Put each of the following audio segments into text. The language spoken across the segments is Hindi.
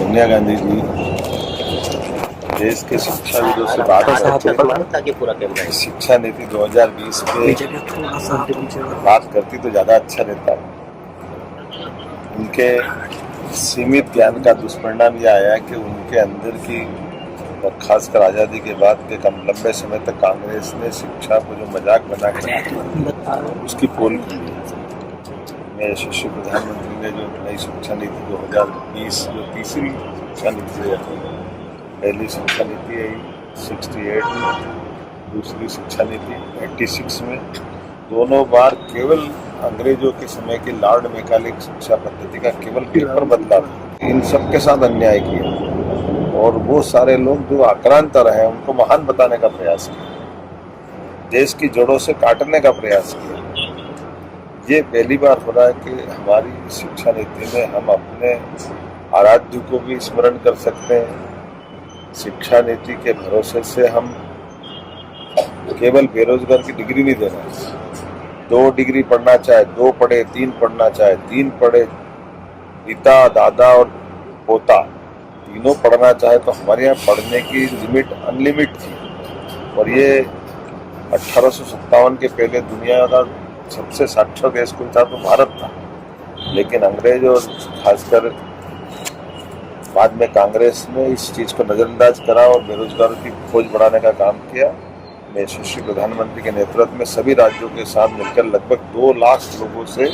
सोनिया गांधी जी देश के शिक्षाविदों से बात करते थे। शिक्षा नीति 2020 पे बात करती तो ज़्यादा अच्छा रहता। उनके सीमित ज्ञान का दुष्परिणाम यह आया कि उनके अंदर की और खासकर आज़ादी के बाद के कम लंबे समय तक कांग्रेस ने शिक्षा को जो मजाक बना कर उसकी पोल की। यशस्वी प्रधानमंत्री ने जो नई शिक्षा नीति 2020 जो तीसरी शिक्षा नीति है, पहली शिक्षा नीति आई 68 में, दूसरी शिक्षा नीति 86 में, दोनों बार केवल अंग्रेजों के समय की लॉर्ड मैकाले शिक्षा पद्धति का केवल पेपर बदला। इन सब के साथ अन्याय किया और वो सारे लोग जो आक्रांत रहे उनको महान बताने का प्रयास किया, देश की जड़ों से काटने का प्रयास किया। ये पहली बार हो रहा है कि हमारी शिक्षा नीति में हम अपने आराध्य को भी स्मरण कर सकते हैं। शिक्षा नीति के भरोसे से हम केवल बेरोजगार की डिग्री नहीं देना, 2 डिग्री पढ़ना चाहे 2 पढ़े, 3 पढ़ना चाहे 3 पढ़े, पिता दादा और पोता तीनों पढ़ना चाहे तो हमारे यहाँ पढ़ने की लिमिट अनलिमिट थी। और ये 1857 के पहले दुनिया का सबसे साक्षर देश कोई था तो भारत था, लेकिन अंग्रेज और खासकर बाद में कांग्रेस ने इस चीज़ को नज़रअंदाज करा और बेरोजगारों की खोज बढ़ाने का काम किया। यशस्वी प्रधानमंत्री के नेतृत्व में सभी राज्यों के साथ मिलकर लगभग 2 लाख लोगों से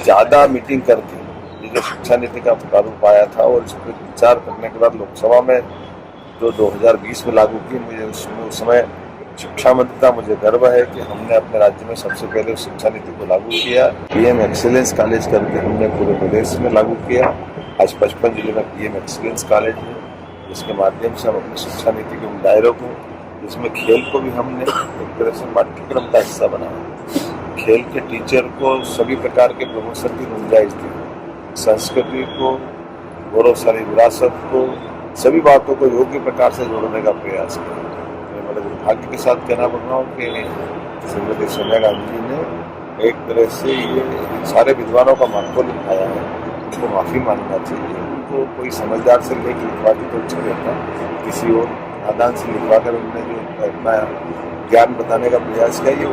ज़्यादा मीटिंग करके ये जो शिक्षा नीति का प्रारूप आया था और इस पर विचार करने के बाद लोकसभा में जो 2020 में लागू की, मुझे उस समय शिक्षा मंत्री था। मुझे गर्व है कि हमने अपने राज्य में सबसे पहले शिक्षा नीति को लागू किया। पीएम एक्सीलेंस कॉलेज करके हमने पूरे प्रदेश में लागू किया। आज 55 जिले में पीएम एक्सीलेंस कॉलेज है, जिसके माध्यम से हम अपनी शिक्षा नीति के उन दायरों को, जिसमें खेल को भी हमने एक तरह से पाठ्यक्रम का हिस्सा बनाया। खेल के टीचर को सभी प्रकार के प्रमोशन की गुंजाइश दी, संस्कृति को, गौरवशाली विरासत को, सभी बातों को योग्य प्रकार से जोड़ने का प्रयास किया। मैं बड़े दुर्भाग्य के साथ कहना पड़ रहा हूँ कि श्रीमती सोनिया गांधी जी ने एक तरह से ये सारे विद्वानों का मानकोल उठाया है, उनको माफ़ी मांगना चाहिए। उनको कोई समझदार से लेकर लिखवाती तो अच्छा रहता, किसी और नादान से लिखवा कर उन्होंने जो अपना ज्ञान बताने का प्रयास किया, ये